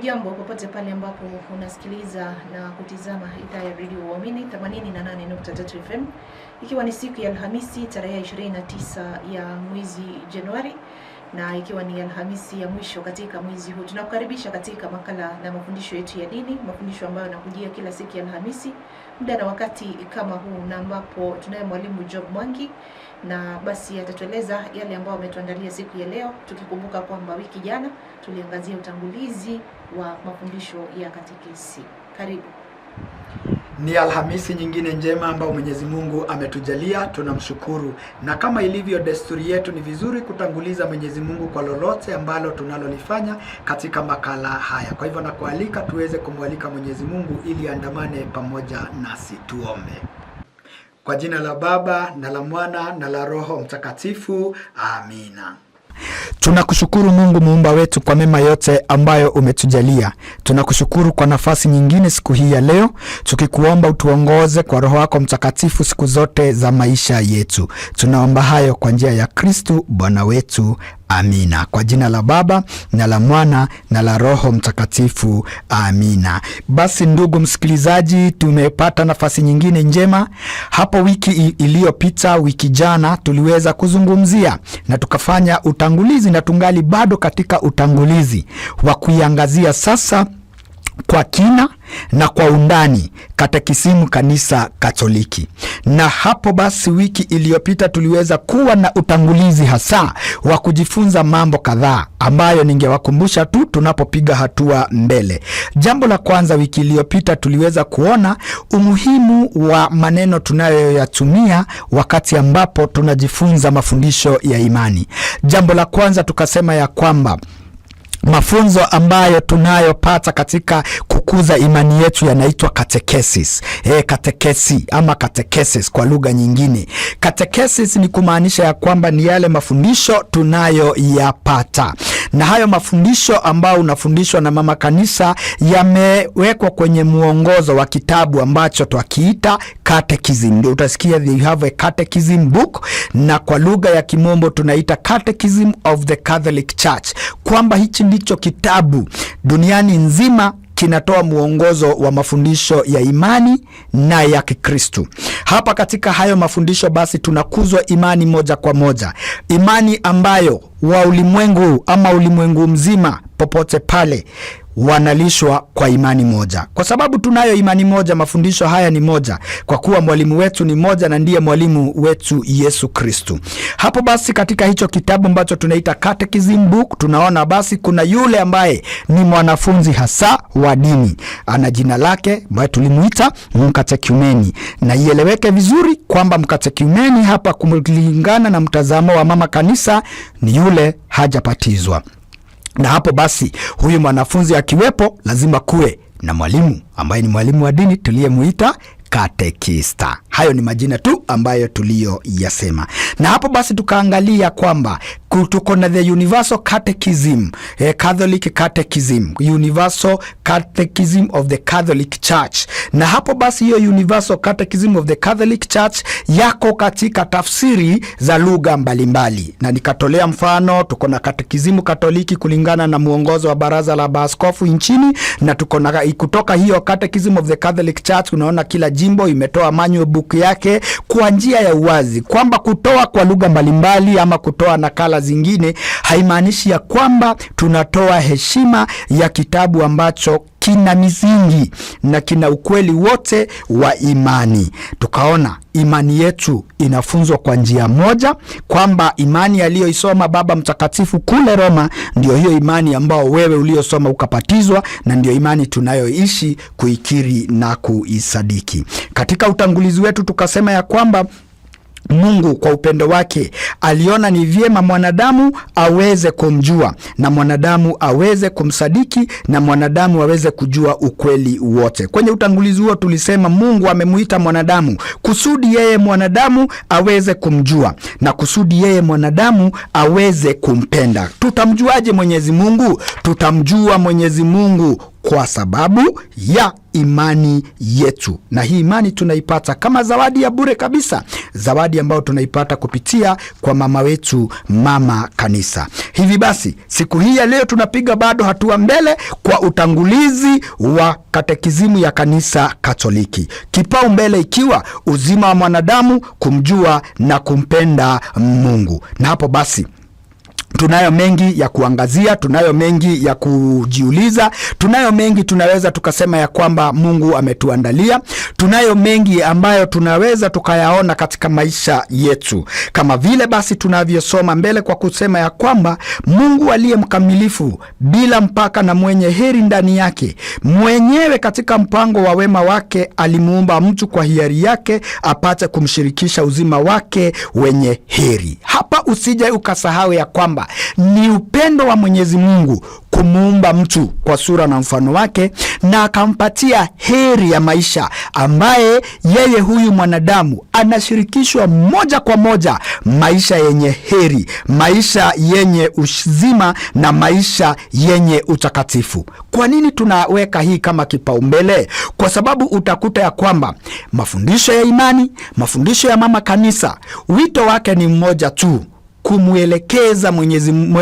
Hujambo popote pale ambapo unasikiliza na kutizama idhaa ya Radio Uamini 88.3 FM, ikiwa ni siku ya Alhamisi tarehe 29 ya mwezi Januari, na ikiwa ni Alhamisi ya mwisho katika mwezi huu. Tunakukaribisha katika makala na mafundisho yetu ya dini, mafundisho ambayo yanakujia kila siku ya Alhamisi muda na wakati kama huu, na ambapo tunaye mwalimu Job Mwangi, na basi atatueleza yale ambayo ametuandalia siku ya leo, tukikumbuka kwamba wiki jana tuliangazia utangulizi wa mafundisho ya katekesi. Karibu. Ni Alhamisi nyingine njema ambayo Mwenyezi Mungu ametujalia, tunamshukuru. Na kama ilivyo desturi yetu, ni vizuri kutanguliza Mwenyezi Mungu kwa lolote ambalo tunalolifanya katika makala haya. Kwa hivyo nakualika tuweze kumwalika Mwenyezi Mungu ili andamane pamoja nasi. Tuombe. Kwa jina la Baba na la Mwana na la Roho Mtakatifu. Amina. Tunakushukuru Mungu muumba wetu kwa mema yote ambayo umetujalia. Tunakushukuru kwa nafasi nyingine siku hii ya leo, tukikuomba utuongoze kwa Roho wako Mtakatifu siku zote za maisha yetu. Tunaomba hayo kwa njia ya Kristo Bwana wetu. Amina. Kwa jina la Baba na la Mwana na la Roho Mtakatifu. Amina. Basi ndugu msikilizaji, tumepata nafasi nyingine njema. Hapo wiki iliyopita, wiki jana, tuliweza kuzungumzia na tukafanya utangulizi, na tungali bado katika utangulizi wa kuiangazia sasa kwa kina na kwa undani katekisimu kanisa Katoliki. Na hapo basi wiki iliyopita tuliweza kuwa na utangulizi hasa wa kujifunza mambo kadhaa ambayo ningewakumbusha tu tunapopiga hatua mbele. Jambo la kwanza, wiki iliyopita tuliweza kuona umuhimu wa maneno tunayoyatumia wakati ambapo tunajifunza mafundisho ya imani. Jambo la kwanza tukasema ya kwamba mafunzo ambayo tunayopata katika kukuza imani yetu yanaitwa catechesis. Katekesi ama catechesis kwa lugha nyingine. Catechesis ni kumaanisha ya kwamba ni yale mafundisho tunayoyapata. Na hayo mafundisho ambayo unafundishwa na mama kanisa yamewekwa kwenye muongozo wa kitabu ambacho twakiita catechism. Ndio utasikia they have a catechism book, na kwa lugha ya Kimombo tunaita Catechism of the Catholic Church, kwamba hichi ndicho kitabu duniani nzima kinatoa muongozo wa mafundisho ya imani na ya Kikristo. Hapa katika hayo mafundisho basi tunakuzwa imani moja kwa moja. Imani ambayo wa ulimwengu ama ulimwengu mzima popote pale wanalishwa kwa imani moja. Kwa sababu tunayo imani moja, mafundisho haya ni moja, kwa kuwa mwalimu wetu ni moja na ndiye mwalimu wetu Yesu Kristo. Hapo basi katika hicho kitabu ambacho tunaita Catechism book, tunaona basi kuna yule ambaye ni mwanafunzi hasa wa dini. Ana jina lake ambaye tulimuita mkatekumeni. Na ieleweke vizuri kwamba mkatekumeni hapa kulingana na mtazamo wa mama kanisa ni yule hajapatizwa. Na hapo basi huyu mwanafunzi akiwepo lazima kuwe na mwalimu ambaye ni mwalimu wa dini tuliyemuita katekista. Hayo ni majina tu ambayo tuliyoyasema. Na hapo basi tukaangalia kwamba tuko na the Universal Catechism, Catholic Catechism, Universal Catechism of the Catholic Church. Na hapo basi hiyo Universal Catechism of the Catholic Church yako katika tafsiri za lugha mbalimbali. Na nikatolea mfano, tuko na Katekizimu Katoliki kulingana na muongozo wa Baraza la Maaskofu nchini, na tuko na kutoka hiyo Catechism of the Catholic Church unaona kila jimbo imetoa manual book yake kwa njia ya uwazi, kwamba kutoa kwa lugha mbalimbali ama kutoa nakala zingine haimaanishi ya kwamba tunatoa heshima ya kitabu ambacho kina misingi na kina ukweli wote wa imani. Tukaona imani yetu inafunzwa kwa njia moja, kwamba imani aliyoisoma Baba Mtakatifu kule Roma ndio hiyo imani ambao wewe uliosoma ukapatizwa, na ndio imani tunayoishi kuikiri na kuisadiki. Katika utangulizi wetu tukasema ya kwamba Mungu kwa upendo wake aliona ni vyema mwanadamu aweze kumjua, na mwanadamu aweze kumsadiki, na mwanadamu aweze kujua ukweli wote. Kwenye utangulizi huo tulisema Mungu amemuita mwanadamu kusudi yeye mwanadamu aweze kumjua, na kusudi yeye mwanadamu aweze kumpenda. Tutamjuaje Mwenyezi Mungu? Tutamjua Mwenyezi Mungu kwa sababu ya imani yetu, na hii imani tunaipata kama zawadi ya bure kabisa, zawadi ambayo tunaipata kupitia kwa mama wetu, mama kanisa. Hivi basi siku hii ya leo tunapiga bado hatua mbele kwa utangulizi wa katekizimu ya kanisa Katoliki, kipao mbele ikiwa uzima wa mwanadamu, kumjua na kumpenda Mungu. Na hapo basi tunayo mengi ya kuangazia, tunayo mengi ya kujiuliza, tunayo mengi tunaweza tukasema ya kwamba Mungu ametuandalia, tunayo mengi ambayo tunaweza tukayaona katika maisha yetu, kama vile basi tunavyosoma mbele kwa kusema ya kwamba Mungu aliye mkamilifu, bila mpaka na mwenye heri ndani yake, mwenyewe katika mpango wa wema wake alimuumba mtu kwa hiari yake apate kumshirikisha uzima wake wenye heri. Hapa usije ukasahau ya kwamba ni upendo wa Mwenyezi Mungu kumuumba mtu kwa sura na mfano wake, na akampatia heri ya maisha, ambaye yeye huyu mwanadamu anashirikishwa moja kwa moja maisha yenye heri, maisha yenye uzima na maisha yenye utakatifu. Kwa nini tunaweka hii kama kipaumbele? Kwa sababu utakuta ya kwamba mafundisho ya imani, mafundisho ya mama kanisa, wito wake ni mmoja tu, kumuelekeza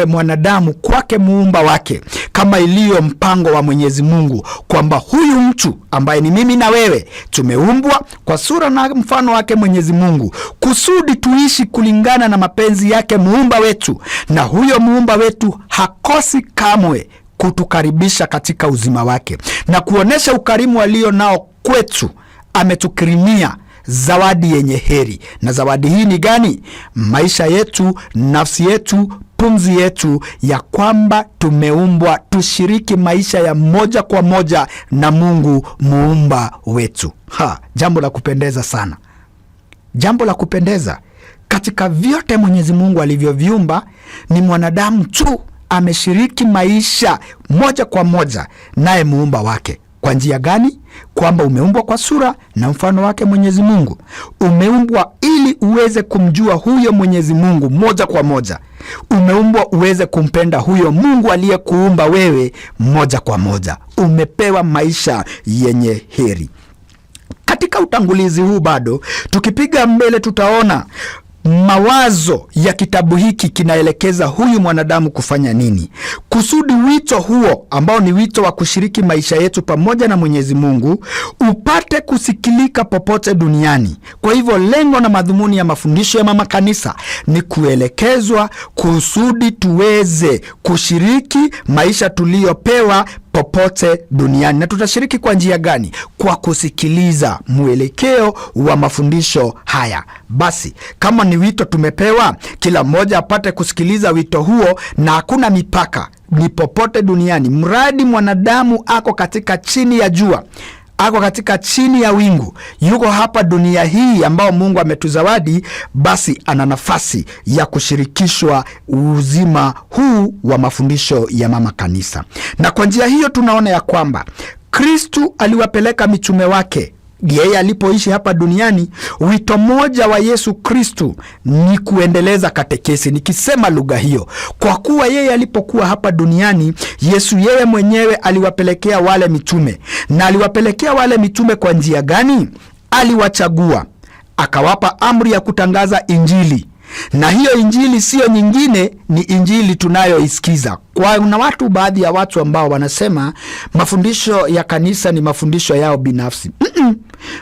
mwanadamu kwake muumba wake, kama iliyo mpango wa Mwenyezi Mungu, kwamba huyu mtu ambaye ni mimi na wewe tumeumbwa kwa sura na mfano wake Mwenyezi Mungu, kusudi tuishi kulingana na mapenzi yake muumba wetu, na huyo muumba wetu hakosi kamwe kutukaribisha katika uzima wake na kuonesha ukarimu alio nao kwetu. Ametukirimia zawadi yenye heri, na zawadi hii ni gani? Maisha yetu, nafsi yetu, pumzi yetu, ya kwamba tumeumbwa tushiriki maisha ya moja kwa moja na Mungu muumba wetu. Jambo la kupendeza sana, jambo la kupendeza. Katika vyote Mwenyezi Mungu alivyoviumba, ni mwanadamu tu ameshiriki maisha moja kwa moja naye muumba wake. Kwa njia gani? Kwamba umeumbwa kwa sura na mfano wake Mwenyezi Mungu. Umeumbwa ili uweze kumjua huyo Mwenyezi Mungu moja kwa moja. Umeumbwa uweze kumpenda huyo Mungu aliyekuumba wewe moja kwa moja. Umepewa maisha yenye heri. Katika utangulizi huu bado tukipiga mbele, tutaona mawazo ya kitabu hiki kinaelekeza huyu mwanadamu kufanya nini, kusudi wito huo ambao ni wito wa kushiriki maisha yetu pamoja na Mwenyezi Mungu upate kusikilika popote duniani. Kwa hivyo lengo na madhumuni ya mafundisho ya mama kanisa ni kuelekezwa kusudi tuweze kushiriki maisha tuliyopewa popote duniani. Na tutashiriki kwa njia gani? Kwa kusikiliza mwelekeo wa mafundisho haya. Basi kama ni wito tumepewa, kila mmoja apate kusikiliza wito huo, na hakuna mipaka, ni popote duniani. Mradi mwanadamu ako katika chini ya jua, ako katika chini ya wingu, yuko hapa dunia hii ambao Mungu ametuzawadi, basi ana nafasi ya kushirikishwa uzima huu wa mafundisho ya mama kanisa. Na kwa njia hiyo tunaona ya kwamba Kristu aliwapeleka mitume wake. Yeye alipoishi hapa duniani, wito moja wa Yesu Kristu ni kuendeleza katekesi, nikisema lugha hiyo, kwa kuwa yeye alipokuwa hapa duniani, Yesu yeye mwenyewe aliwapelekea wale mitume. Na aliwapelekea wale mitume kwa njia gani? Aliwachagua, akawapa amri ya kutangaza Injili. Na hiyo Injili siyo nyingine, ni Injili tunayoisikiza. Kuna watu, baadhi ya watu ambao wanasema mafundisho ya kanisa ni mafundisho yao binafsi.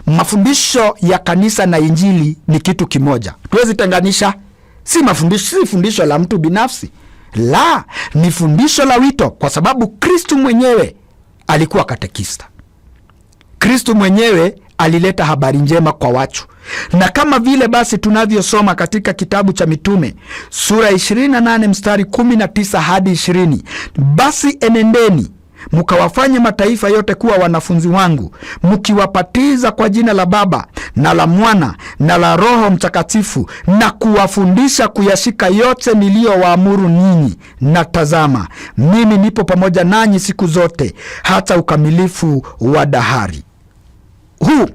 Mafundisho ya kanisa na Injili ni kitu kimoja, tuwezi tenganisha. Si fundisho la mtu binafsi, la, ni fundisho la wito, kwa sababu Kristu mwenyewe alikuwa katekista. Kristu mwenyewe alileta habari njema kwa watu. Na kama vile basi tunavyosoma katika kitabu cha Mitume sura 28 mstari 19 hadi 20, basi enendeni mkawafanye mataifa yote kuwa wanafunzi wangu, mkiwapatiza kwa jina la Baba na la Mwana na la Roho Mtakatifu, na kuwafundisha kuyashika yote niliyowaamuru ninyi, na tazama, mimi nipo pamoja nanyi siku zote hata ukamilifu wa dahari. Huu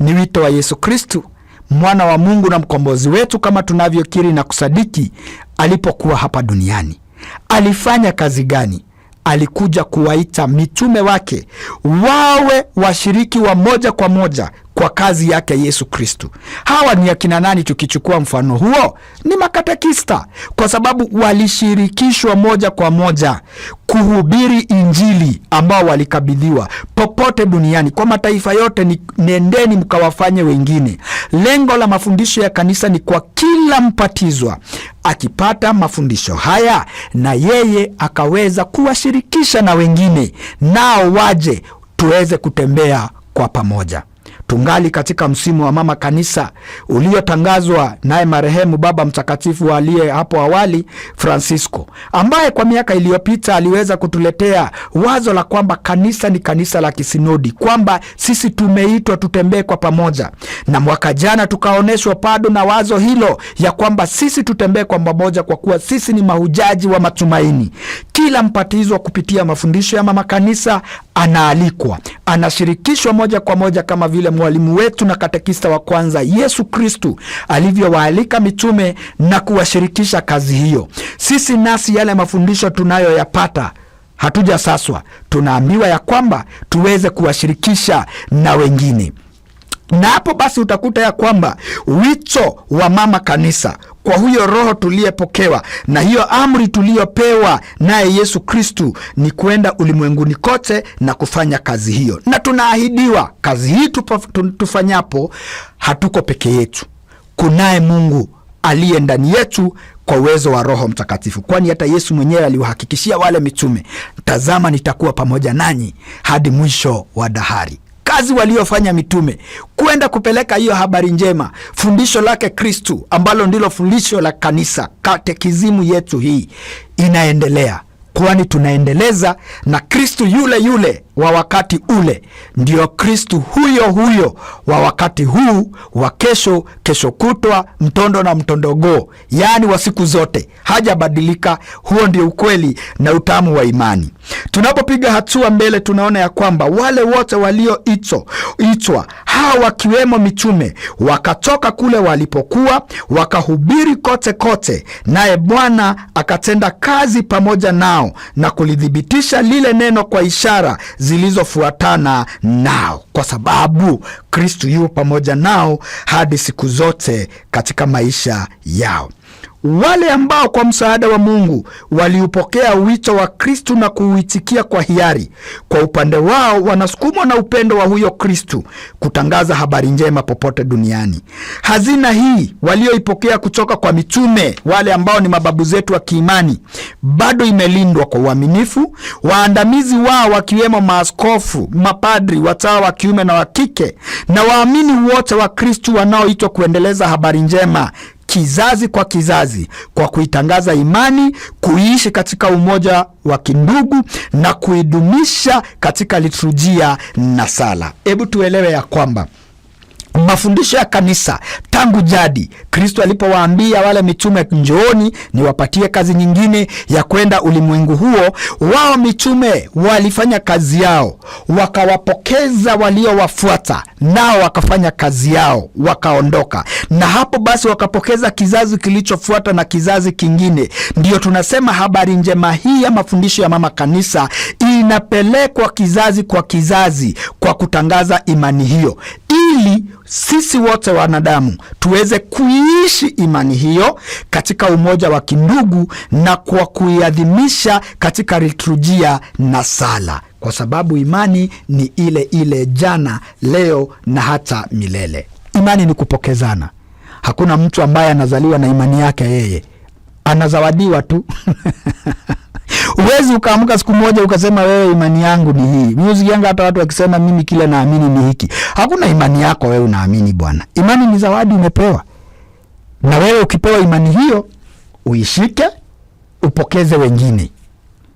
ni wito wa Yesu Kristu, mwana wa Mungu na mkombozi wetu, kama tunavyokiri na kusadiki. Alipokuwa hapa duniani alifanya kazi gani? alikuja kuwaita mitume wake wawe washiriki wa moja kwa moja kwa kazi yake Yesu Kristo. Hawa ni akina nani? Tukichukua mfano huo, ni makatekista, kwa sababu walishirikishwa moja kwa moja kuhubiri Injili ambao walikabidhiwa popote duniani kwa mataifa yote. Ni nendeni mkawafanye wengine. Lengo la mafundisho ya kanisa ni kwa kila mpatizwa akipata mafundisho haya, na yeye akaweza kuwashirikisha na wengine, nao waje tuweze kutembea kwa pamoja. Tungali katika msimu wa mama kanisa uliotangazwa naye marehemu Baba Mtakatifu aliye hapo awali Francisco, ambaye kwa miaka iliyopita aliweza kutuletea wazo la kwamba kanisa ni kanisa la kisinodi, kwamba sisi tumeitwa tutembee kwa pamoja. Na mwaka jana tukaoneshwa pado na wazo hilo ya kwamba sisi tutembee kwa pamoja kwa kuwa sisi ni mahujaji wa matumaini. Kila mpatizwa kupitia mafundisho ya mama kanisa anaalikwa, anashirikishwa moja kwa moja kama vile mwalimu wetu na katekista wa kwanza Yesu Kristu alivyowaalika mitume na kuwashirikisha kazi hiyo. Sisi nasi yale mafundisho tunayoyapata hatujasaswa, tunaambiwa ya kwamba tuweze kuwashirikisha na wengine. Na hapo basi utakuta ya kwamba wito wa mama kanisa kwa huyo roho tuliyepokewa na hiyo amri tuliyopewa naye Yesu Kristu ni kwenda ulimwenguni kote na kufanya kazi hiyo. Na tunaahidiwa kazi hii tufanyapo hatuko peke yetu. Kunaye Mungu aliye ndani yetu kwa uwezo wa Roho Mtakatifu, kwani hata Yesu mwenyewe aliwahakikishia wale mitume, tazama nitakuwa pamoja nanyi hadi mwisho wa dahari. Kazi waliofanya mitume kwenda kupeleka hiyo habari njema, fundisho lake Kristu ambalo ndilo fundisho la kanisa, katekizimu yetu hii inaendelea, kwani tunaendeleza na Kristu yule yule wa wakati ule ndio Kristu huyo huyo wa wakati huu, wa kesho, kesho kutwa, mtondo na mtondogo, yaani wa siku zote. Hajabadilika. Huo ndio ukweli na utamu wa imani. Tunapopiga hatua mbele, tunaona ya kwamba wale wote walioitwa, hawa wakiwemo mitume, wakatoka kule walipokuwa, wakahubiri kote kote, naye Bwana akatenda kazi pamoja nao na kulithibitisha lile neno kwa ishara zilizofuatana nao, kwa sababu Kristu yu pamoja nao hadi siku zote katika maisha yao. Wale ambao kwa msaada wa Mungu waliupokea wito wa Kristu na kuuitikia kwa hiari, kwa upande wao wanasukumwa na upendo wa huyo Kristu kutangaza habari njema popote duniani. Hazina hii walioipokea kutoka kwa mitume, wale ambao ni mababu zetu wa kiimani, bado imelindwa kwa uaminifu. Waandamizi wao wakiwemo maaskofu, mapadri, watawa wa kiume na wa kike, na waamini wote wa Kristu wanaoitwa kuendeleza habari njema kizazi kwa kizazi, kwa kuitangaza imani, kuishi katika umoja wa kindugu na kuidumisha katika liturujia na sala. Hebu tuelewe ya kwamba mafundisho ya kanisa tangu jadi, Kristo alipowaambia wale mitume, njooni niwapatie kazi nyingine ya kwenda ulimwengu huo, wao mitume walifanya kazi yao, wakawapokeza waliowafuata, nao wakafanya kazi yao, wakaondoka. Na hapo basi wakapokeza kizazi kilichofuata na kizazi kingine. Ndiyo tunasema habari njema hii ya mafundisho ya mama kanisa inapelekwa kizazi kwa kizazi kwa kutangaza imani hiyo, ili sisi wote wanadamu tuweze kuiishi imani hiyo katika umoja wa kindugu na kwa kuiadhimisha katika liturujia na sala, kwa sababu imani ni ile ile jana, leo na hata milele. Imani ni kupokezana. Hakuna mtu ambaye anazaliwa na imani yake yeye, anazawadiwa tu. Uwezi ukaamka siku moja ukasema wewe imani yangu ni hii. Mimi yangu hata watu wakisema mimi kile naamini ni hiki. Hakuna imani yako wewe unaamini bwana. Imani ni zawadi umepewa. Na wewe ukipewa imani hiyo, uishike, upokeze wengine.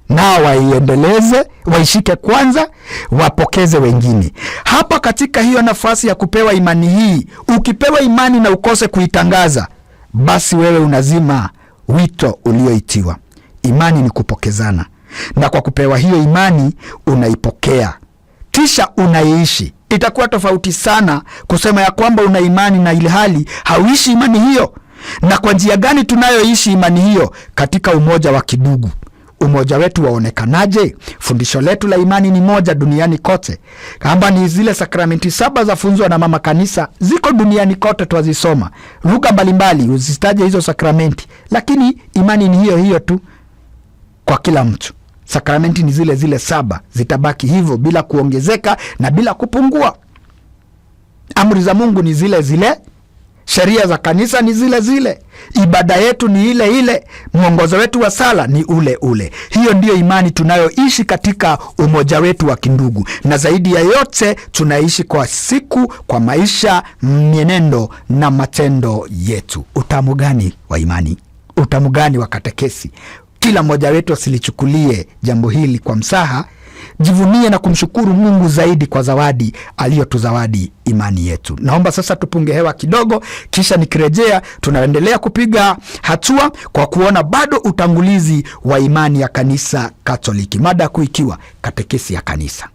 Nao waiendeleze, waishike kwanza, wapokeze wengine. Hapa katika hiyo nafasi ya kupewa imani hii, ukipewa imani na ukose kuitangaza, basi wewe unazima wito ulioitiwa. Imani ni kupokezana, na kwa kupewa hiyo imani unaipokea, kisha unaiishi. Itakuwa tofauti sana kusema ya kwamba una imani na ilhali hauishi imani hiyo. Na kwa njia gani tunayoishi imani hiyo? Katika umoja wa kidugu, umoja wetu waonekanaje? Fundisho letu la imani ni moja duniani kote. Kama ni zile sakramenti 7 za funzwa na mama kanisa, ziko duniani kote, twazisoma. Lugha mbalimbali uzitaje hizo sakramenti, lakini imani ni hiyo hiyo tu kwa kila mtu. Sakramenti ni zile zile 7, zitabaki hivyo bila kuongezeka na bila kupungua. Amri za Mungu ni zile zile, sheria za kanisa ni zile zile, ibada yetu ni ile ile, mwongozo wetu wa sala ni ule ule. Hiyo ndiyo imani tunayoishi katika umoja wetu wa kindugu, na zaidi ya yote tunaishi kwa siku, kwa maisha, mienendo na matendo yetu. Utamu gani wa imani? Utamu gani wa katekesi? Kila mmoja wetu asilichukulie jambo hili kwa msaha. Jivunie na kumshukuru Mungu zaidi kwa zawadi aliyotuzawadi, imani yetu. Naomba sasa tupunge hewa kidogo, kisha nikirejea tunaendelea kupiga hatua kwa kuona bado utangulizi wa imani ya kanisa Katoliki, mada kuu ikiwa katekesi ya kanisa.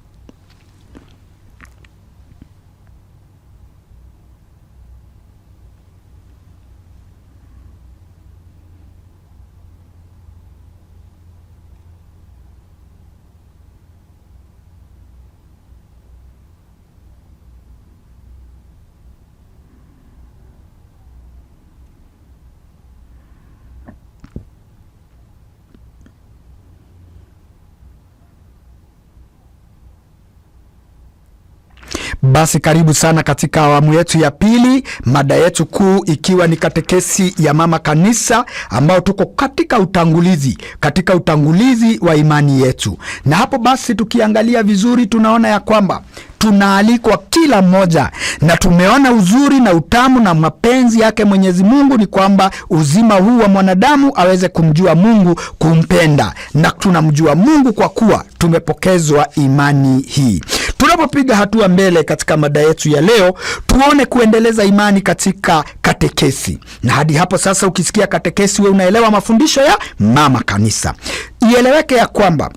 Basi karibu sana katika awamu yetu ya pili, mada yetu kuu ikiwa ni katekesi ya mama kanisa, ambao tuko katika utangulizi wa imani yetu. Na hapo basi tukiangalia vizuri tunaona ya kwamba tunaalikwa kila mmoja, na tumeona uzuri na utamu na mapenzi yake Mwenyezi Mungu ni kwamba uzima huu wa mwanadamu aweze kumjua Mungu, kumpenda, na tunamjua Mungu kwa kuwa tumepokezwa imani hii. Tunapopiga hatua mbele katika mada yetu ya leo, tuone kuendeleza imani katika katekesi. Na hadi hapo sasa ukisikia katekesi wewe unaelewa mafundisho ya mama kanisa. Ieleweke ya kwamba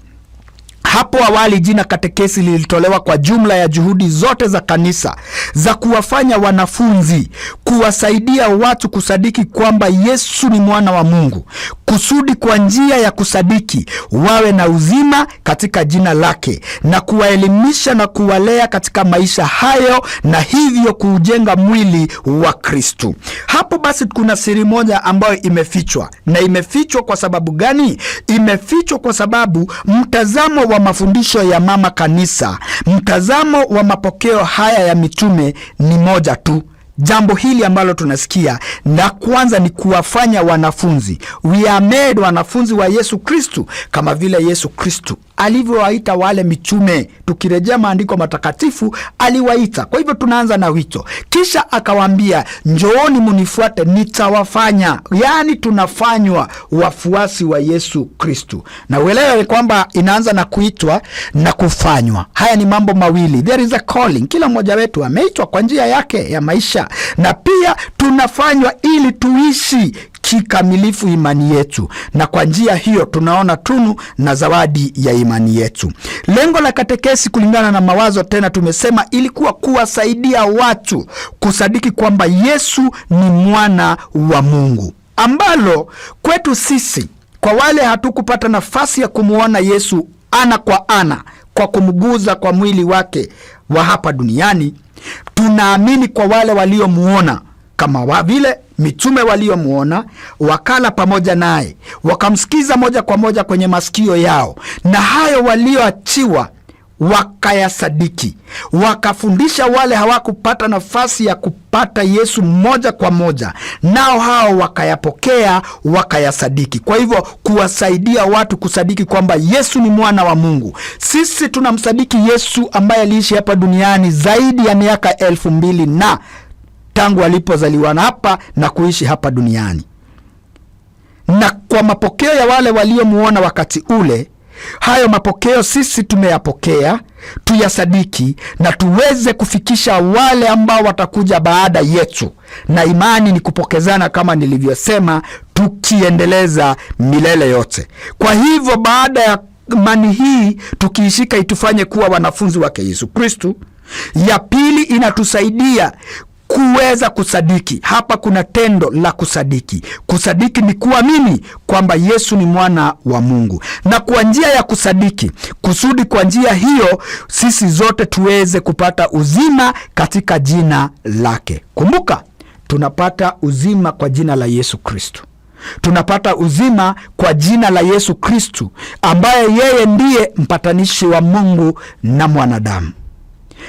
hapo awali jina katekesi lilitolewa kwa jumla ya juhudi zote za kanisa za kuwafanya wanafunzi, kuwasaidia watu kusadiki kwamba Yesu ni mwana wa Mungu, kusudi kwa njia ya kusadiki wawe na uzima katika jina lake, na kuwaelimisha na kuwalea katika maisha hayo, na hivyo kuujenga mwili wa Kristo. Hapo basi kuna siri moja ambayo imefichwa. Na imefichwa kwa sababu gani? Imefichwa kwa sababu mtazamo wa mafundisho ya mama kanisa, mtazamo wa mapokeo haya ya mitume ni moja tu. Jambo hili ambalo tunasikia na kwanza ni kuwafanya wanafunzi. We are made wanafunzi wa Yesu Kristu, kama vile Yesu Kristu alivyowaita wale mitume. Tukirejea maandiko matakatifu aliwaita. Kwa hivyo tunaanza na wito, kisha akawaambia njooni munifuate nitawafanya. Yani tunafanywa wafuasi wa Yesu Kristu. Na uelewe kwamba inaanza na kuitwa na kufanywa. Haya ni mambo mawili. There is a calling. Kila mmoja wetu ameitwa kwa njia yake ya maisha, na pia tunafanywa ili tuishi kikamilifu imani yetu, na kwa njia hiyo tunaona tunu na zawadi ya imani yetu. Lengo la katekesi kulingana na mawazo tena tumesema ilikuwa kuwasaidia watu kusadiki kwamba Yesu ni mwana wa Mungu, ambalo kwetu sisi, kwa wale hatukupata nafasi ya kumuona Yesu ana kwa ana kwa kumguza kwa mwili wake wa hapa duniani, tunaamini kwa wale waliomuona, kama vile mitume waliomuona, wakala pamoja naye, wakamsikiza moja kwa moja kwenye masikio yao, na hayo walioachiwa wakayasadiki, wakafundisha wale hawakupata nafasi ya kupata Yesu moja kwa moja, nao hao wakayapokea, wakayasadiki. Kwa hivyo kuwasaidia watu kusadiki kwamba Yesu ni mwana wa Mungu. Sisi tunamsadiki Yesu ambaye aliishi hapa duniani zaidi ya miaka 2000 na tangu alipozaliwa hapa na kuishi hapa duniani. Na kwa mapokeo ya wale waliomuona wakati ule, hayo mapokeo sisi tumeyapokea, tuyasadiki, na tuweze kufikisha wale ambao watakuja baada yetu. Na imani ni kupokezana, kama nilivyosema, tukiendeleza milele yote. Kwa hivyo baada ya imani hii tukiishika itufanye kuwa wanafunzi wake Yesu Kristu. Ya pili, inatusaidia kuweza kusadiki. Hapa kuna tendo la kusadiki. Kusadiki ni kuamini kwamba Yesu ni mwana wa Mungu, na kwa njia ya kusadiki, kusudi kwa njia hiyo sisi zote tuweze kupata uzima katika jina lake. Kumbuka, tunapata uzima kwa jina la Yesu Kristo. Tunapata uzima kwa jina la Yesu Kristo, ambaye yeye ndiye mpatanishi wa Mungu na mwanadamu.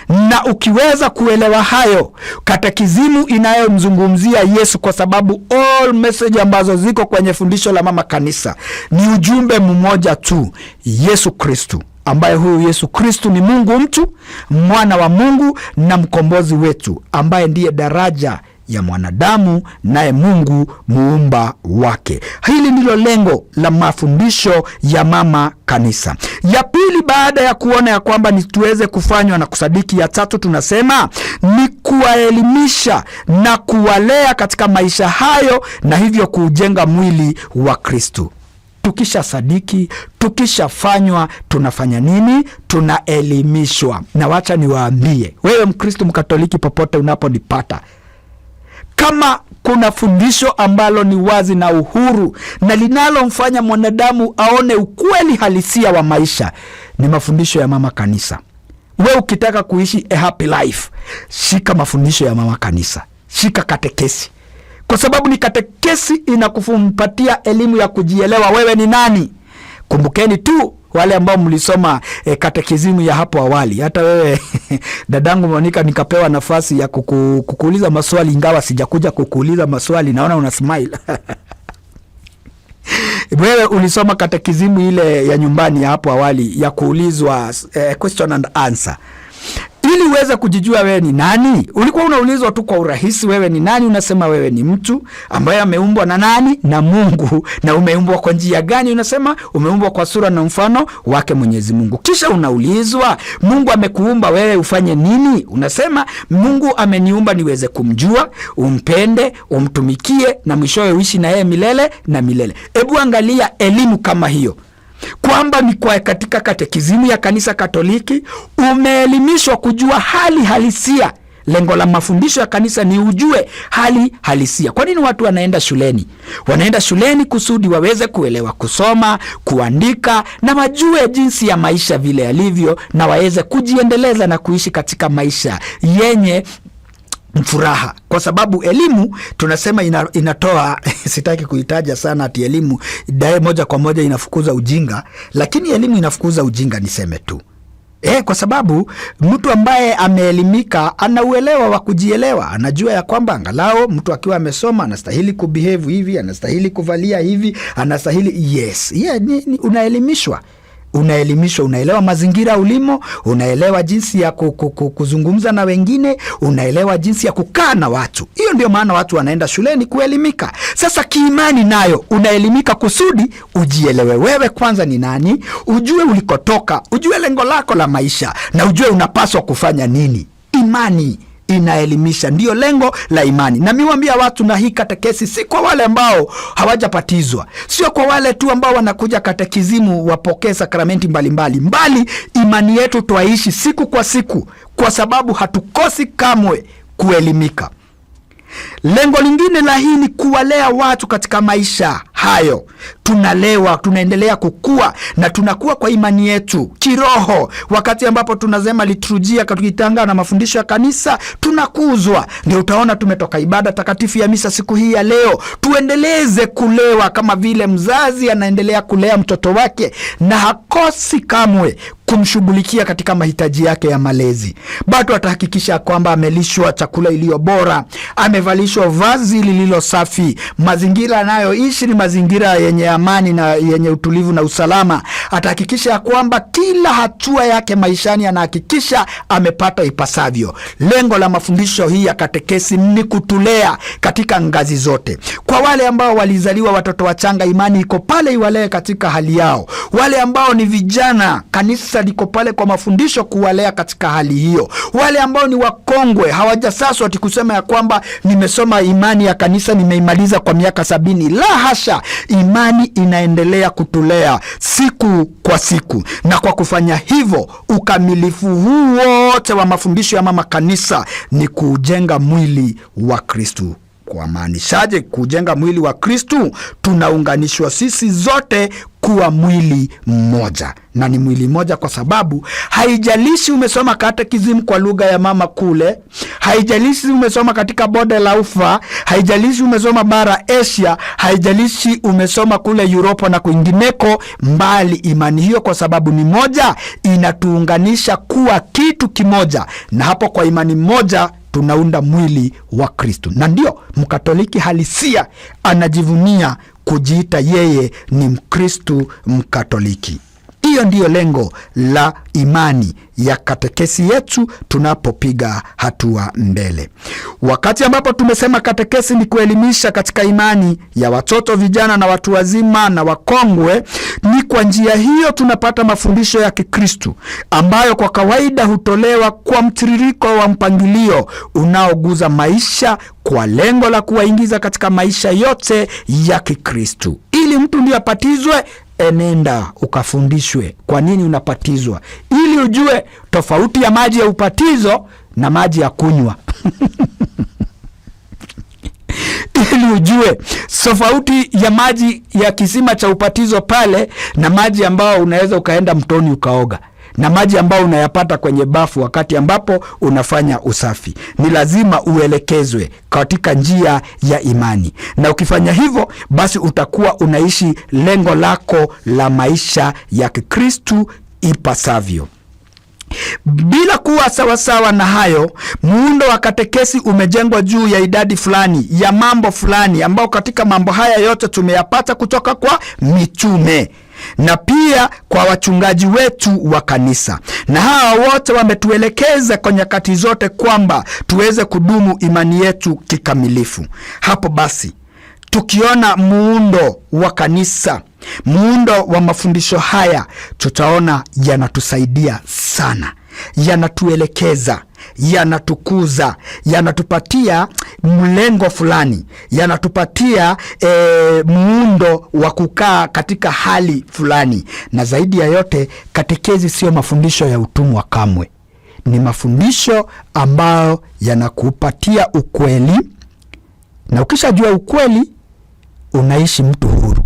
Na ukiweza kuelewa hayo, katekizimu inayomzungumzia Yesu, kwa sababu all message ambazo ziko kwenye fundisho la mama kanisa ni ujumbe mmoja tu, Yesu Kristo, ambaye huyu Yesu Kristo ni Mungu mtu, mwana wa Mungu na mkombozi wetu, ambaye ndiye daraja ya mwanadamu naye Mungu muumba wake. Hili ndilo lengo la mafundisho ya mama kanisa. Ya pili, baada ya kuona ya kwamba ni tuweze kufanywa na kusadiki, ya tatu tunasema ni kuwaelimisha na kuwalea katika maisha hayo, na hivyo kuujenga mwili wa Kristo. Tukisha sadiki, tukishafanywa, tunafanya nini? Tunaelimishwa. Na wacha niwaambie, wewe Mkristo Mkatoliki popote unaponipata, kama kuna fundisho ambalo ni wazi na uhuru na linalomfanya mwanadamu aone ukweli halisia wa maisha, ni mafundisho ya mama kanisa. Wewe ukitaka kuishi a happy life, shika mafundisho ya mama kanisa, shika katekesi, kwa sababu ni katekesi inakufumpatia elimu ya kujielewa wewe ni nani. Kumbukeni tu wale ambao mlisoma katekizimu ya hapo awali, hata wewe dadangu Monica, nikapewa nafasi ya kukuuliza maswali, ingawa sijakuja kukuuliza maswali, naona una smile. Wewe ulisoma katekizimu ile ya nyumbani ya hapo awali ya kuulizwa question and answer. Ili uweze kujijua wewe ni nani, ulikuwa unaulizwa tu kwa urahisi, wewe ni nani? Unasema wewe ni mtu ambaye ameumbwa na nani? Na Mungu. Na umeumbwa kwa njia gani? Unasema umeumbwa kwa sura na mfano wake Mwenyezi Mungu. Kisha unaulizwa Mungu amekuumba wewe ufanye nini? Unasema Mungu ameniumba niweze kumjua, umpende, umtumikie na mwishowe uishi na yeye milele na milele. Hebu angalia elimu kama hiyo, kwamba ni kwa katika katekizimu ya kanisa Katoliki umeelimishwa kujua hali halisia. Lengo la mafundisho ya kanisa ni ujue hali halisia. Kwa nini watu wanaenda shuleni? Wanaenda shuleni kusudi waweze kuelewa kusoma, kuandika, na wajue jinsi ya maisha vile yalivyo, na waweze kujiendeleza na kuishi katika maisha yenye furaha. Kwa sababu elimu tunasema inatoa sitaki kuitaja sana ati elimu dae moja kwa moja inafukuza ujinga, lakini elimu inafukuza ujinga, niseme tu. Kwa sababu mtu ambaye ameelimika anauelewa wa kujielewa, anajua ya kwamba angalau mtu akiwa amesoma anastahili kubehave hivi, anastahili kuvalia hivi, anastahili unaelimishwa. Unaelimishwa, unaelewa mazingira ulimo, unaelewa jinsi ya kuzungumza na wengine, unaelewa jinsi ya kukaa na watu. Hiyo ndio maana watu wanaenda shuleni kuelimika. Sasa kiimani nayo unaelimika kusudi ujielewe wewe kwanza ni nani, ujue ulikotoka, ujue lengo lako la maisha, na ujue unapaswa kufanya nini. Imani inaelimisha, ndio lengo la imani. Na miwaambia watu, na hii katekesi si kwa wale ambao hawajapatizwa, sio kwa wale tu ambao wanakuja katekizimu wapokee sakramenti mbalimbali, mbali imani yetu twaishi siku kwa siku, kwa sababu hatukosi kamwe kuelimika. Lengo lingine la hii ni kuwalea watu katika maisha hayo. Tunalewa, tunaendelea kukua na tunakuwa kwa imani yetu kiroho. Wakati ambapo tunasema liturujia tukitanga na mafundisho ya kanisa, tunakuzwa. Ndio utaona tumetoka ibada takatifu ya misa siku hii ya leo, tuendeleze kulewa kama vile mzazi anaendelea kulea mtoto wake, na hakosi kamwe kumshughulikia katika mahitaji yake ya malezi. Bado atahakikisha kwamba amelishwa chakula iliyo bora, amevalishwa vazi lililo safi, mazingira anayoishi ni mazingira yenye amani na yenye utulivu na usalama. Atahakikisha kwamba kila hatua yake maishani anahakikisha amepata ipasavyo. Lengo la mafundisho hii ya katekesi ni kutulea katika ngazi zote. Kwa wale ambao walizaliwa watoto wachanga, imani iko pale iwalee katika hali yao. Wale ambao ni vijana, kanisa kanisa liko pale kwa mafundisho kuwalea katika hali hiyo. Wale ambao ni wakongwe hawajasaswa ati kusema ya kwamba nimesoma imani ya kanisa nimeimaliza kwa miaka 70. La hasha, imani inaendelea kutulea siku kwa siku, na kwa kufanya hivyo ukamilifu huu wote wa mafundisho ya mama kanisa ni kujenga mwili wa Kristo. Kwa maanishaje kujenga mwili wa Kristo? Tunaunganishwa sisi zote kuwa mwili mmoja, na ni mwili mmoja kwa sababu haijalishi umesoma katekisimu kwa lugha ya mama kule, haijalishi umesoma katika bonde la Ufa, haijalishi umesoma bara Asia, haijalishi umesoma kule Europa na kwingineko, mbali imani hiyo kwa sababu ni moja inatuunganisha kuwa kitu kimoja, na hapo kwa imani moja tunaunda mwili wa Kristo. Na ndio Mkatoliki halisia anajivunia kujiita yeye ni Mkristo Mkatoliki. Hiyo ndiyo lengo la imani ya katekesi yetu tunapopiga hatua mbele. Wakati ambapo tumesema katekesi ni kuelimisha katika imani ya watoto, vijana na watu wazima na wakongwe, ni kwa njia hiyo tunapata mafundisho ya Kikristo ambayo kwa kawaida hutolewa kwa mtiririko wa mpangilio unaoguza maisha kwa lengo la kuwaingiza katika maisha yote ya Kikristo. Ili mtu ndiye apatizwe, enenda ukafundishwe kwa nini unapatizwa, ili ujue tofauti ya maji ya upatizo na maji ya kunywa. Ili ujue tofauti ya maji ya kisima cha upatizo pale na maji ambao unaweza ukaenda mtoni ukaoga, na maji ambao unayapata kwenye bafu wakati ambapo unafanya usafi. Ni lazima uelekezwe katika njia ya imani, na ukifanya hivyo basi utakuwa unaishi lengo lako la maisha ya Kikristo ipasavyo. Bila kuwa sawasawa na hayo, muundo wa katekesi umejengwa juu ya idadi fulani ya mambo fulani, ambao katika mambo haya yote tumeyapata kutoka kwa mitume na pia kwa wachungaji wetu wa kanisa, na hawa wote wametuelekeza kwa nyakati zote kwamba tuweze kudumu imani yetu kikamilifu. Hapo basi tukiona muundo wa kanisa, muundo wa mafundisho haya, tutaona yanatusaidia sana, yanatuelekeza, yanatukuza, yanatupatia mlengo fulani, yanatupatia muundo wa kukaa katika hali fulani. Na zaidi ya yote, katekezi sio mafundisho ya utumwa kamwe. Ni mafundisho ambayo yanakupatia ukweli, na ukishajua ukweli unaishi mtu huru,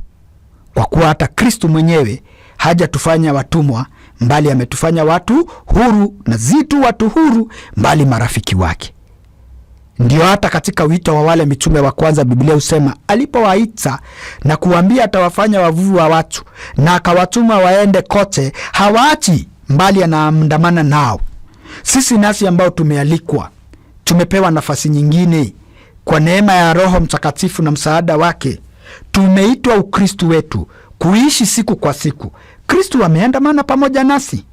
kwa kuwa hata Kristo mwenyewe hajatufanya watumwa, mbali ametufanya watu huru, na zitu watu huru mbali marafiki wake. Ndio hata katika wito wa wale mitume wa kwanza Biblia husema alipowaita na kuambia atawafanya wavuvi wa watu na akawatuma waende kote, hawaachi mbali anaandamana nao. Sisi nasi ambao tumealikwa, tumepewa nafasi nyingine kwa neema ya Roho Mtakatifu na msaada wake, tumeitwa Ukristo wetu kuishi siku kwa siku. Kristo ameandamana pamoja nasi,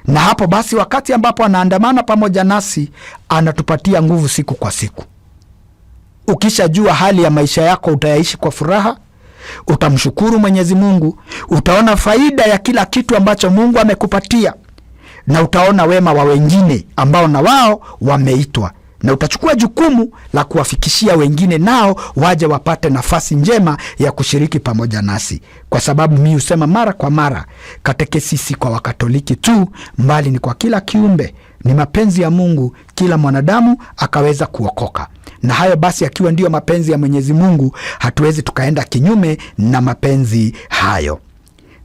na hapo basi wakati ambapo anaandamana pamoja nasi anatupatia nguvu siku kwa siku. Ukishajua hali ya maisha yako utayaishi kwa furaha, utamshukuru Mwenyezi Mungu, utaona faida ya kila kitu ambacho Mungu amekupatia, na utaona wema wa wengine ambao na wao wameitwa, na utachukua jukumu la kuwafikishia wengine nao waje wapate nafasi njema ya kushiriki pamoja nasi. Kwa sababu mimi husema mara kwa mara, katekesi si kwa Wakatoliki tu, mbali ni kwa kila kiumbe. Ni mapenzi ya Mungu kila mwanadamu akaweza kuokoka, na hayo basi akiwa ndiyo mapenzi ya Mwenyezi Mungu, hatuwezi tukaenda kinyume na mapenzi hayo.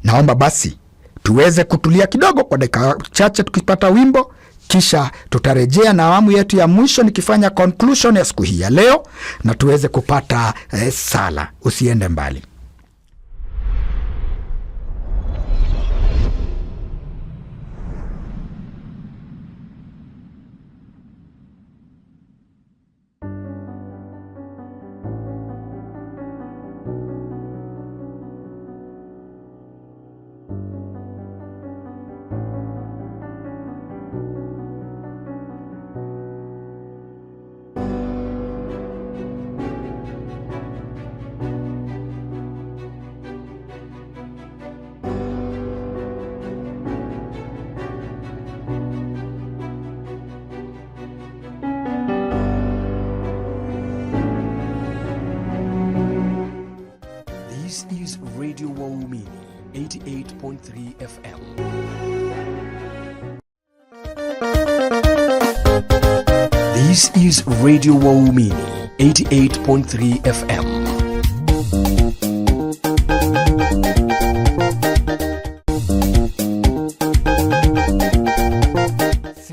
Naomba basi tuweze kutulia kidogo kwa dakika chache tukipata wimbo, kisha tutarejea na awamu yetu ya mwisho nikifanya conclusion ya siku hii ya leo, na tuweze kupata sala. Usiende mbali. FM. This is Radio Waumini 88.3 FM.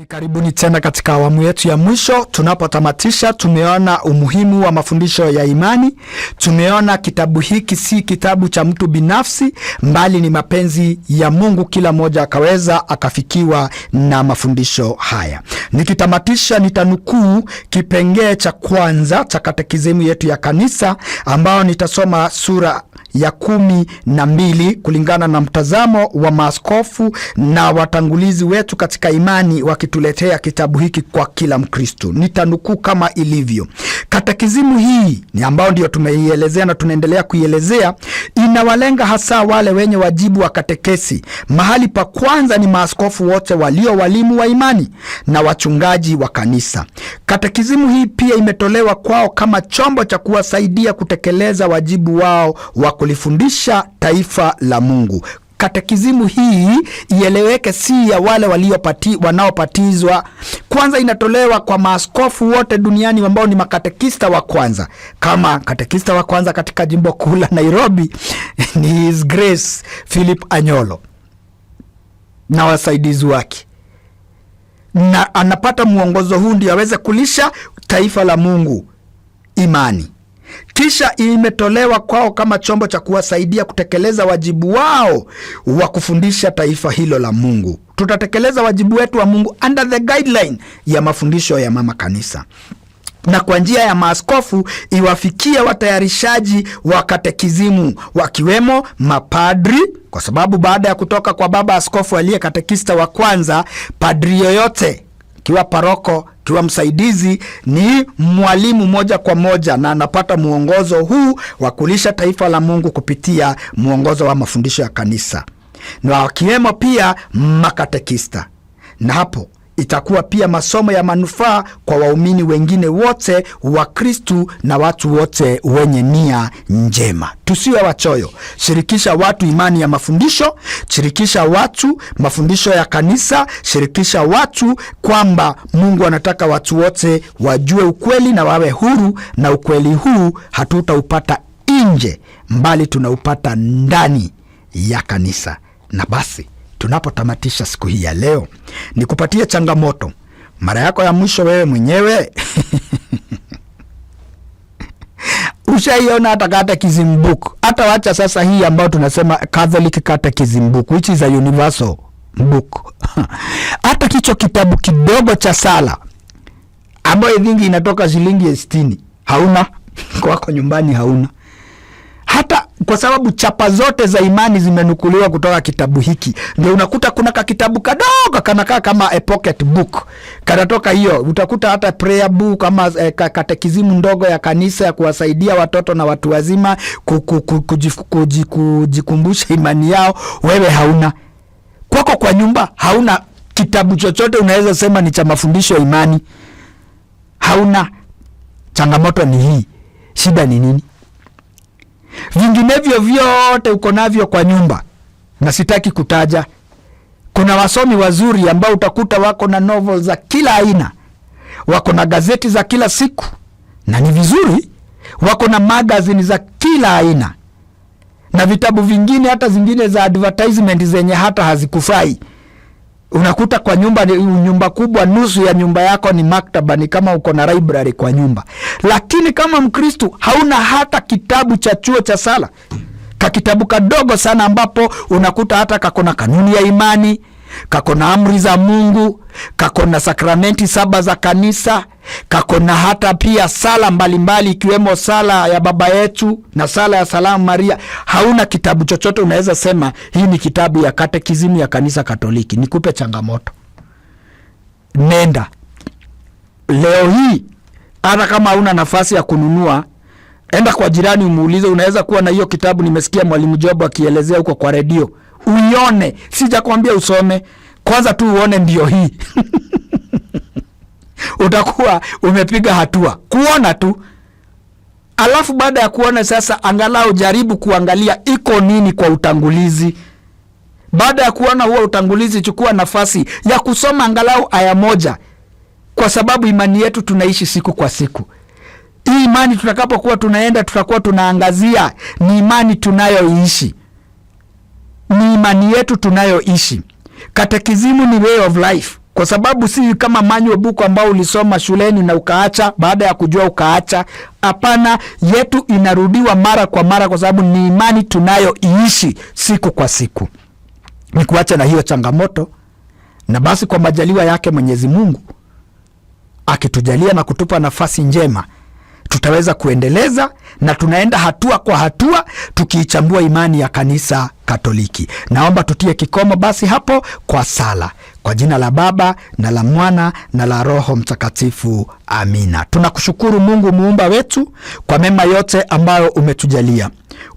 Karibuni tena katika awamu yetu ya mwisho. Tunapotamatisha, tumeona umuhimu wa mafundisho ya imani. Tumeona kitabu hiki si kitabu cha mtu binafsi, mbali ni mapenzi ya Mungu, kila mmoja akaweza akafikiwa na mafundisho haya. Nikitamatisha, nitanukuu kipengee cha kwanza cha katekisimu yetu ya kanisa, ambao nitasoma sura ya 12 kulingana na mtazamo wa maaskofu na watangulizi wetu katika imani, wakituletea kitabu hiki kwa kila Mkristo. Nitanukuu kama ilivyo. Katekisimu hii ni ambao ndio tumeielezea na tunaendelea kuielezea, inawalenga hasa wale wenye wajibu wa katekesi. Mahali pa kwanza ni maaskofu wote walio walimu wa imani na wachungaji wa kanisa. Katekisimu hii pia imetolewa kwao kama chombo cha kuwasaidia kutekeleza wajibu wao wa kulifundisha taifa la Mungu. Katekisimu hii ieleweke, si ya wale wanaopatizwa. Kwanza inatolewa kwa maaskofu wote duniani ambao ni makatekista wa kwanza. Kama katekista wa kwanza katika jimbo kuu la Nairobi ni His Grace Philip Anyolo na wasaidizi wake, na anapata muongozo huu ndio aweze kulisha taifa la Mungu imani. Kisha imetolewa kwao kama chombo cha kuwasaidia kutekeleza wajibu wao wa kufundisha taifa hilo la Mungu. Tutatekeleza wajibu wetu wa Mungu under the guideline ya mafundisho ya mama kanisa, na kwa njia ya maaskofu iwafikia watayarishaji wa katekisimu, wakiwemo mapadri, kwa sababu baada ya kutoka kwa baba askofu aliye katekista wa kwanza, padri yoyote kiwa paroko, kiwa msaidizi, ni mwalimu moja kwa moja, na anapata muongozo huu wa kulisha taifa la Mungu kupitia muongozo wa mafundisho ya kanisa, na wakiwemo pia makatekista. Na hapo itakuwa pia masomo ya manufaa kwa waumini wengine wote wa Kristu na watu wote wenye nia njema. Tusiwe wachoyo. Shirikisha watu imani ya mafundisho, shirikisha watu mafundisho ya kanisa, shirikisha watu kwamba Mungu anataka watu wote wajue ukweli na wawe huru, na ukweli huu hatutaupata nje, mbali tunaupata ndani ya kanisa. Na basi tunapotamatisha siku hii ya leo, ni kupatia changamoto. Mara yako ya mwisho wewe mwenyewe ushaiona hata Catechism book? Hata wacha sasa hii ambao tunasema Catholic Catechism book, which is a universal book. Hata kicho kitabu kidogo cha sala ambayo vingi inatoka shilingi 60, hauna kwako nyumbani, hauna. Hata kwa sababu chapa zote za imani zimenukuliwa kutoka kitabu hiki, ndio unakuta kuna kitabu kadogo kanakaa kama a pocket book kanatoka hiyo. Utakuta hata prayer book kama katekisimu ndogo ya kanisa ya kuwasaidia watoto na watu wazima kujikumbusha imani yao. Wewe hauna kwako kwa nyumba, hauna kitabu chochote unaweza sema ni cha mafundisho ya imani, hauna. Changamoto ni hii. Shida ni nini? Vinginevyo vyote uko navyo kwa nyumba, na sitaki kutaja. Kuna wasomi wazuri ambao utakuta wako na novel za kila aina, wako na gazeti za kila siku, na ni vizuri, wako na magazine za kila aina, na vitabu vingine hata zingine za advertisement zenye hata hazikufai. Unakuta kwa nyumba kubwa, nusu ya nyumba yako ni maktaba, ni kama uko na library kwa nyumba. Lakini kama Mkristo hauna hata kitabu cha chuo cha sala, kitabu kadogo sana, ambapo unakuta hata kakona kanuni ya imani, kakona amri za Mungu, kakona sakramenti 7 za kanisa, kakona hata pia sala mbalimbali ikiwemo sala ya Baba Yetu na sala ya Salamu Maria. Hauna kitabu chochote unaweza sema hii ni kitabu ya katekisimu ya kanisa Katoliki. Nikupe changamoto. Nenda leo hii, hata kama hauna nafasi ya kununua, enda kwa jirani umuulize, unaweza kuwa na hiyo kitabu nimesikia Mwalimu Job akielezea huko kwa redio. Uione, sijakwambia usome. Kwanza tu uone ndio hii. Utakuwa umepiga hatua kuona tu. Alafu baada ya kuona sasa, angalau jaribu kuangalia iko nini kwa utangulizi. Baada ya kuona huo utangulizi, chukua nafasi ya kusoma angalau aya moja, kwa sababu imani yetu tunaishi siku kwa siku. Hii imani tutakapokuwa tunaenda, tutakuwa tunaangazia ni imani tunayoishi, ni imani yetu tunayoishi. Katekizimu ni way of life, kwa sababu si kama manual book ambao ulisoma shuleni na ukaacha, baada ya kujua ukaacha. Hapana, yetu inarudiwa mara kwa mara, kwa sababu ni imani tunayoishi siku kwa siku. Ni kuacha na hiyo changamoto, na basi kwa majaliwa yake Mwenyezi Mungu akitujalia na kutupa nafasi njema, tutaweza kuendeleza, na tunaenda hatua kwa hatua tukiichambua imani ya Kanisa Katoliki. Naomba tutie kikomo basi hapo kwa sala. Kwa jina la Baba na la Mwana na la Roho Mtakatifu, amina. Tunakushukuru Mungu muumba wetu kwa mema yote ambayo umetujalia.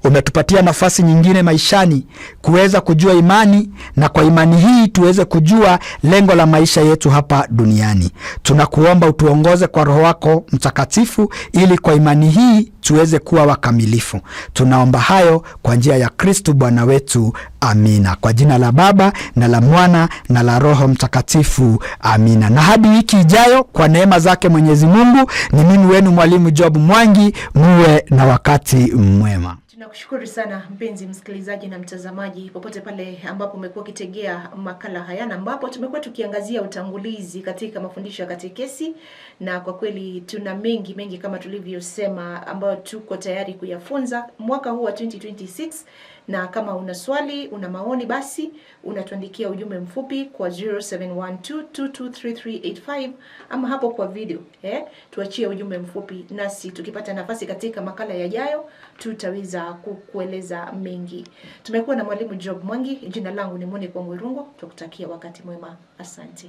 Umetupatia nafasi nyingine maishani kuweza kujua imani, na kwa imani hii tuweze kujua lengo la maisha yetu hapa duniani. Tunakuomba utuongoze kwa Roho wako Mtakatifu, ili kwa imani hii tuweze kuwa wakamilifu. Tunaomba hayo kwa njia ya Kristo Bwana wetu, amina. Kwa jina la Baba na la Mwana na la Roho Mtakatifu, amina. Na hadi wiki ijayo, kwa neema zake Mwenyezi Mungu, ni mimi wenu Mwalimu Job Mwangi. Muwe na wakati mwema. Tunakushukuru sana mpenzi msikilizaji na mtazamaji, popote pale ambapo umekuwa ukitegea makala haya, na ambapo tumekuwa tukiangazia utangulizi katika mafundisho ya katekesi. Na kwa kweli tuna mengi kama tulivyosema, ambayo tuko tayari kuyafunza mwaka huu wa 2026. Na kama una swali, una maoni, basi unatuandikia ujumbe mfupi kwa 0712223385, ama hapo kwa video tuachie ujumbe mfupi, nasi tukipata nafasi katika makala yajayo tutaweza kukueleza mengi. Tumekuwa na Mwalimu Job Mwangi, jina langu ni Monique Mwirungo. Tukutakia wakati mwema, asante.